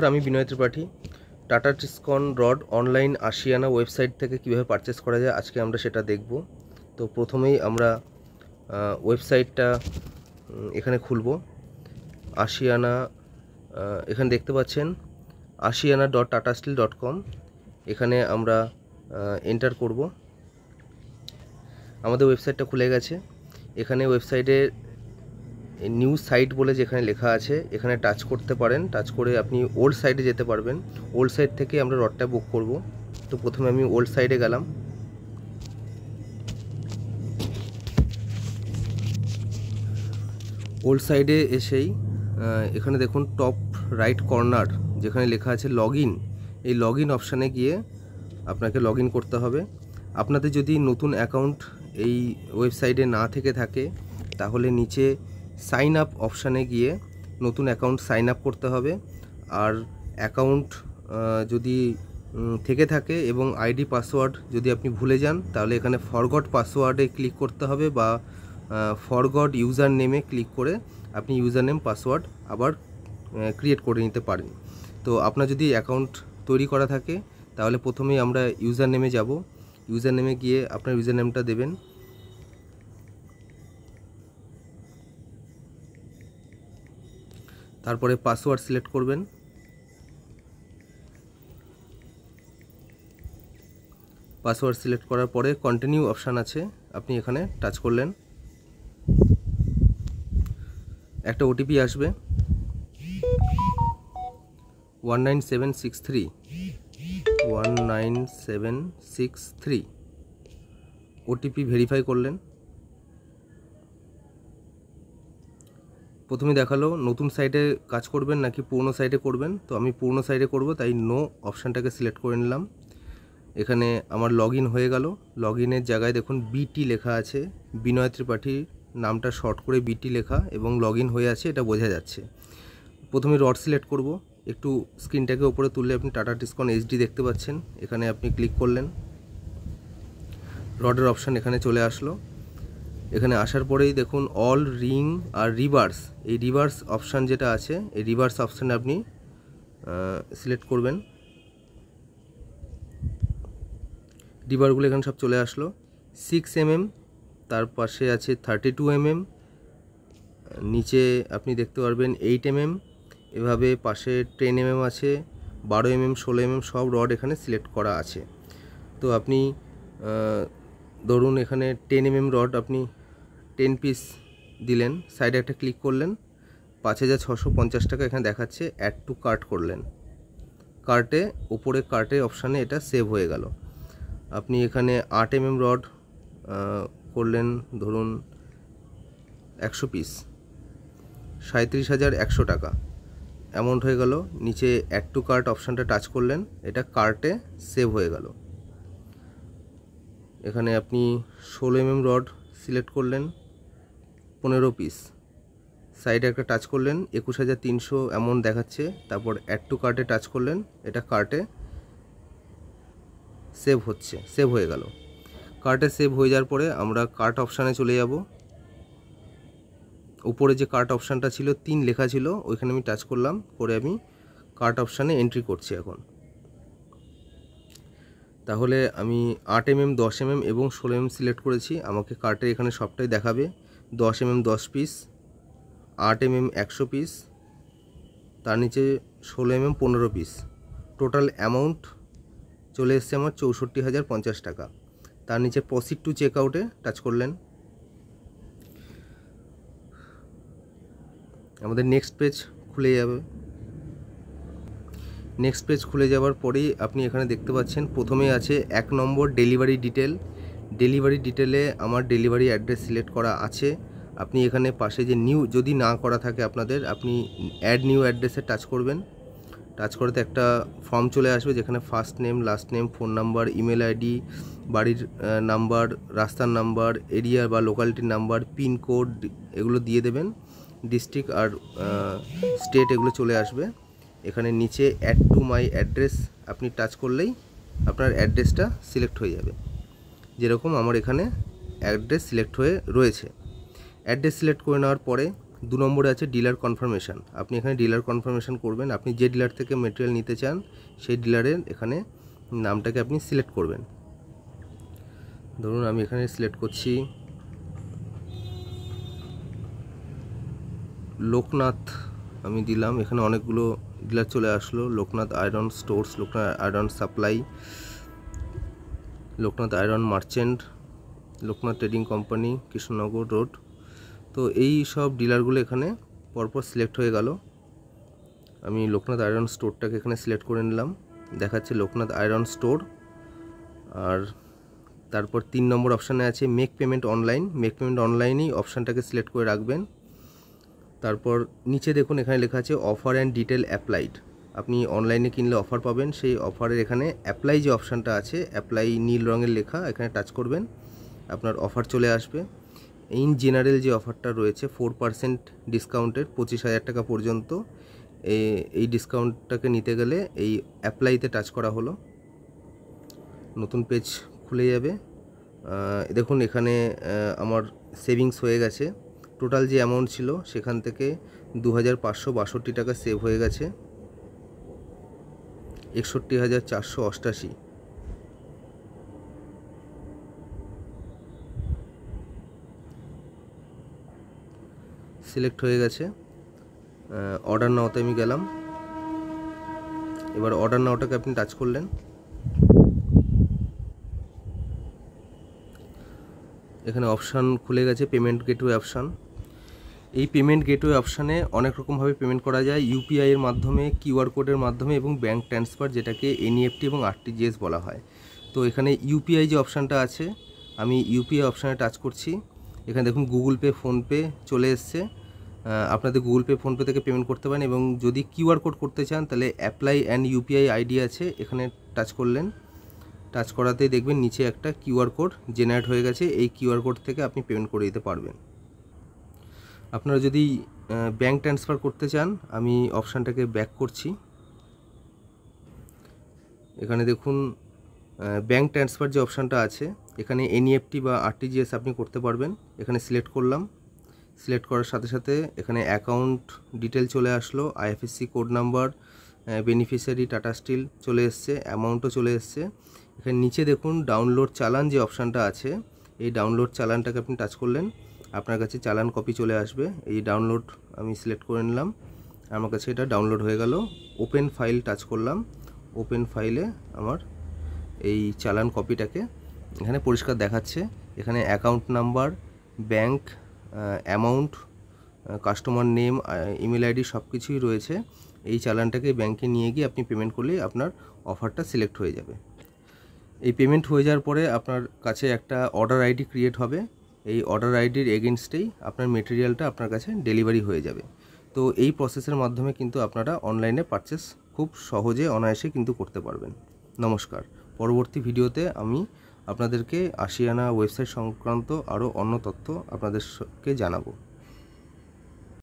আমি Vinay Tripathi. Tata Tiscon rod online Aashiyana website থেকে কিভাবে পারচেস করা যায় আজকে আমরা সেটা দেখব। তো প্রথমেই আমরা ওয়েবসাইটটা এখানে খুলব। আশিয়ানা এখানে দেখতে পাচ্ছেন asiana.tatasteel.com। এখানে আমরা এন্টার করব। আমাদের ওয়েবসাইটটা খুলে গেছে। এখানে ওয়েবসাইটে নিউ সাইট বলে যেখানে লেখা আছে এখানে টাচ করতে পারেন। টাচ করে আপনি ওল্ড সাইডে যেতে পারবেন। ওল্ড সাইড থেকে আমরা রডটা বুক করব। তো প্রথমে আমি ওল্ড সাইডে গেলাম। ওল্ড সাইডে এসেই এখানে দেখুন টপ রাইট কর্নার যেখানে লেখা আছে লগ ইন, এই লগ ইন অপশানে গিয়ে আপনাকে লগ ইন করতে হবে। আপনাদের যদি নতুন অ্যাকাউন্ট এই ওয়েবসাইটে না থেকে থাকে তাহলে নিচে সাইন আপ অপশানে গিয়ে নতুন অ্যাকাউন্ট সাইন আপ করতে হবে। আর অ্যাকাউন্ট যদি থেকে থাকে এবং আইডি পাসওয়ার্ড যদি আপনি ভুলে যান তাহলে এখানে ফরগট পাসওয়ার্ডে ক্লিক করতে হবে বা ফরগট ইউজার নেমে ক্লিক করে আপনি ইউজার নেম পাসওয়ার্ড আবার ক্রিয়েট করে নিতে পারেন। তো আপনার যদি অ্যাকাউন্ট তৈরি করা থাকে তাহলে প্রথমেই আমরা ইউজার নেমে যাব। ইউজার নেমে গিয়ে আপনার ইউজার নেমটা দেবেন। তারপরে পাসওয়ার্ড সিলেক্ট করবেন। পাসওয়ার্ড সিলেক্ট করার পরে কন্টিনিউ অপশান আছে, আপনি এখানে টাচ করলেন। একটা ওটিপি আসবে 19763 ওটিপি ভেরিফাই করলেন। প্রথমে দেখালো নতুন সাইটে কাজ করবেন নাকি পুরনো সাইটে করবেন। তো আমি পুরনো সাইটে করব, তাই নো অপশানটাকে সিলেক্ট করে নিলাম। এখানে আমার লগ ইন হয়ে গেল। লগ ইনের জায়গায় দেখুন বিটি লেখা আছে, বিনয় ত্রিপাঠী নামটা শর্ট করে বিটি লেখা এবং লগ ইন হয়ে আছে, এটা বোঝা যাচ্ছে। প্রথমে রড সিলেক্ট করব। একটু স্ক্রিনটাকে উপরে তুললে আপনি টাটা টিসকন এইচডি দেখতে পাচ্ছেন। এখানে আপনি ক্লিক করলেন, রডের অপশান এখানে চলে আসলো। এখানে আসার পরেই দেখুন অল রিং আর রিভার্স, এই রিভার্স অপশান যেটা আছে এই রিভার্স অপশানে আপনি সিলেক্ট করবেন। রিভারগুলো এখানে সব চলে আসলো। 6 mm, তার পাশে আছে 32 mm, নিচে আপনি দেখতে পারবেন 8 mm, এভাবে পাশে 10 mm আছে, 12 mm, 16 mm সব রড এখানে সিলেক্ট করা আছে। তো আপনি ধরুন এখানে 10 mm রড আপনি 10 পিস দিলেন, সাইডে একটা ক্লিক করলেন, 5650 টাকা এখানে দেখাচ্ছে, অ্যাড টু কার্ট করলেন। কার্টে উপরে কার্টে অপশানে এটা সেভ হয়ে গেল। আপনি এখানে 8 mm রড করলেন ধরুন 100 পিস, 37,100 টাকা অ্যামাউন্ট হয়ে গেল। নিচে অ্যাড টু কার্ট অপশানটা টাচ করলেন, এটা কার্টে সেভ হয়ে গেল। এখানে আপনি 16 mm রড সিলেক্ট করলেন 15 পিস, সাইডে একটা টাচ করলেন, 21,300 অ্যামাউন্ট দেখাচ্ছে। তারপর অ্যাড টু কার্টে টাচ করলেন, এটা কার্টে সেভ হচ্ছে, সেভ হয়ে গেল। কার্টে সেভ হয়ে যাওয়ার পরে আমরা কার্ট অপশানে চলে যাব। উপরে যে কার্ট অপশানটা ছিল 3 লেখা ছিল ওইখানে আমি টাচ করলাম, করে আমি কার্ট অপশানে এন্ট্রি করছি এখন। তাহলে আমি 8 mm, 10 mm এবং 16 mm সিলেক্ট করেছি। আমাকে কার্টে এখানে সবটাই দেখাবে। 10 mm 10 পিস, 8 mm 100 পিস, তার নিচে 16 mm 15 পিস। টোটাল অ্যামাউন্ট চলে এসছে আমার 64,050 টাকা। তার নিচে প্রসিড টু চেক আউটে টাচ করলেন। আমাদের নেক্সট পেজ খুলে যাবে। নেক্সট পেজ খুলে যাওয়ার পরেই আপনি এখানে দেখতে পাচ্ছেন প্রথমে আছে 1 নম্বর ডেলিভারি ডিটেল। ডেলিভারি ডিটেলে আমার ডেলিভারি অ্যাড্রেস সিলেক্ট করা আছে। আপনি এখানে পাশে যে নিউ যদি না করা থাকে আপনাদের, আপনি অ্যাড নিউ অ্যাড্রেসে টাচ করবেন। টাচ করতে একটা ফর্ম চলে আসবে যেখানে first name, last name, phone number, email ID, বাড়ির নাম্বার, রাস্তার নাম্বার, এরিয়া বা লোকালিটির নাম্বার, পিনকোড এগুলো দিয়ে দেবেন। ডিস্ট্রিক্ট আর স্টেট এগুলো চলে আসবে। এখানে নিচে অ্যাড টু মাই অ্যাড্রেস আপনি টাচ করলেই আপনার অ্যাড্রেসটা সিলেক্ট হয়ে যাবে। যেরকম আমার এখানে অ্যাড্রেস সিলেক্ট হয়ে রয়েছে। অ্যাড্রেস সিলেক্ট করে নেওয়ার পরে 2 নম্বরে আছে ডিলার কনফার্মেশন। আপনি এখানে ডিলার কনফার্মেশন করবেন। আপনি যে ডিলার থেকে মেটেরিয়াল নিতে চান সেই ডিলারের এখানে নামটাকে আপনি সিলেক্ট করবেন। ধরুন আমি এখানে সিলেক্ট করছি লোকনাথ, আমি দিলাম। এখানে অনেকগুলো ডিলার চলে আসলো, Loknath iron stores, Loknath iron supply, Loknath iron merchant, Loknath trading company, Krishnanagar road. তো এই সব ডিলারগুলো এখানে পরপর সিলেক্ট হয়ে গেল। আমি লোকনাথ আয়রন স্টোরটাকে এখানে সিলেক্ট করে নিলাম, দেখাচ্ছে লোকনাথ আয়রন স্টোর। আর তারপর 3 নম্বর অপশানে আছে make payment online. Make payment অনলাইনেই অপশানটাকে সিলেক্ট করে রাখবেন। তারপর নিচে দেখুন এখানে লেখা আছে অফার অ্যান্ড ডিটেল অ্যাপ্লাইড। আপনি অনলাইনে কিনলে অফার পাবেন, সেই অফারের এখানে অ্যাপ্লাই যে অপশানটা আছে, অ্যাপ্লাই নীল রঙের লেখা, এখানে টাচ করবেন, আপনার অফার চলে আসবে। ইন জেনারেল যে অফারটা রয়েছে 4% ডিসকাউন্টের 25,000 টাকা পর্যন্ত, এই ডিসকাউন্টটাকে নিতে গেলে এই অ্যাপ্লাইতে টাচ করা হলো, নতুন পেজ খুলে যাবে। দেখুন এখানে আমার সেভিংস হয়ে গেছে। টোটাল যে অ্যামাউন্ট ছিল সেখান থেকে 2,562 টাকা সেভ হয়ে গেছে, 61,488। সিলেক্ট হয়ে গেছে। অর্ডার নাওতে আমি গেলাম। এবার অর্ডার নাওটাকে আপনি টাচ করলেন। এখানে অপশান খুলে গেছে পেমেন্ট গেটওয়ে অপশান। এই পেমেন্ট গেটওয়ে অপশানে অনেক রকমভাবে পেমেন্ট করা যায়, ইউপিআই এর মাধ্যমে, কিউআর কোডের মাধ্যমে এবং ব্যাঙ্ক ট্রান্সফার, যেটাকে এনইএফটি এবং আরটিজিএস বলা হয়। তো এখানে ইউপিআই যে অপশানটা আছে, আমি ইউপিআই অপশানে টাচ করছি। এখানে দেখুন গুগল পে, ফোনপে চলে এসছে। আপনাদের গুগল পে, ফোনপে থেকে পেমেন্ট করতে পারেন, এবং যদি কিউআর কোড করতে চান তাহলে অ্যাপ্লাই অ্যান্ড ইউপিআই আইডি আছে, এখানে টাচ করলেন। টাচ করাতেই দেখবেন নিচে একটা কিউআর কোড জেনারেট হয়ে গেছে। এই কিউআর কোড থেকে আপনি পেমেন্ট করে দিতে পারবেন। আপনারা যদি ব্যাঙ্ক ট্রান্সফার করতে চান, আমি অপশানটাকে ব্যাক করছি। এখানে দেখুন ব্যাঙ্ক ট্রান্সফার যে অপশানটা আছে, এখানে এনইএফটি বা আরটিজিএস আপনি করতে পারবেন। এখানে সিলেক্ট করলাম। সিলেক্ট করার সাথে সাথে এখানে অ্যাকাউন্ট ডিটেল চলে আসলো, IFSC code number, beneficiary Tata Steel চলে এসছে, অ্যামাউন্টও চলে এসছে। এখানে নিচে দেখুন ডাউনলোড চালান যে অপশানটা আছে, এই ডাউনলোড চালানটাকে আপনি টাচ করলেন, আপনার কাছে চালান কপি চলে আসবে। এই ডাউনলোড আমি সিলেক্ট করে নিলাম, আমার কাছে এটা ডাউনলোড হয়ে গেল। ওপেন ফাইল টাচ করলাম। ওপেন ফাইলে আমার এই চালান কপিটাকে এখানে পরিষ্কার দেখাচ্ছে। এখানে account number, bank, amount, customer name, email ID সব কিছুই রয়েছে। এই চালানটাকে ব্যাংকে নিয়ে গিয়ে আপনি পেমেন্ট করলেই আপনার অফারটা সিলেক্ট হয়ে যাবে। এই পেমেন্ট হয়ে যাওয়ার পরে আপনার কাছে একটা অর্ডার আইডি ক্রিয়েট হবে। এই অর্ডার আইডির এগেনস্টেই আপনার মেটেরিয়ালটা আপনার কাছে ডেলিভারি হয়ে যাবে। তো এই প্রসেসের মাধ্যমে কিন্তু আপনারা অনলাইনে পারচেস খুব সহজে অনায়াসে কিন্তু করতে পারবেন। নমস্কার। পরবর্তী ভিডিওতে আমি আপনাদেরকে আশিয়ানা ওয়েবসাইট সংক্রান্ত আরও অন্য তথ্য আপনাদেরকে জানাবো।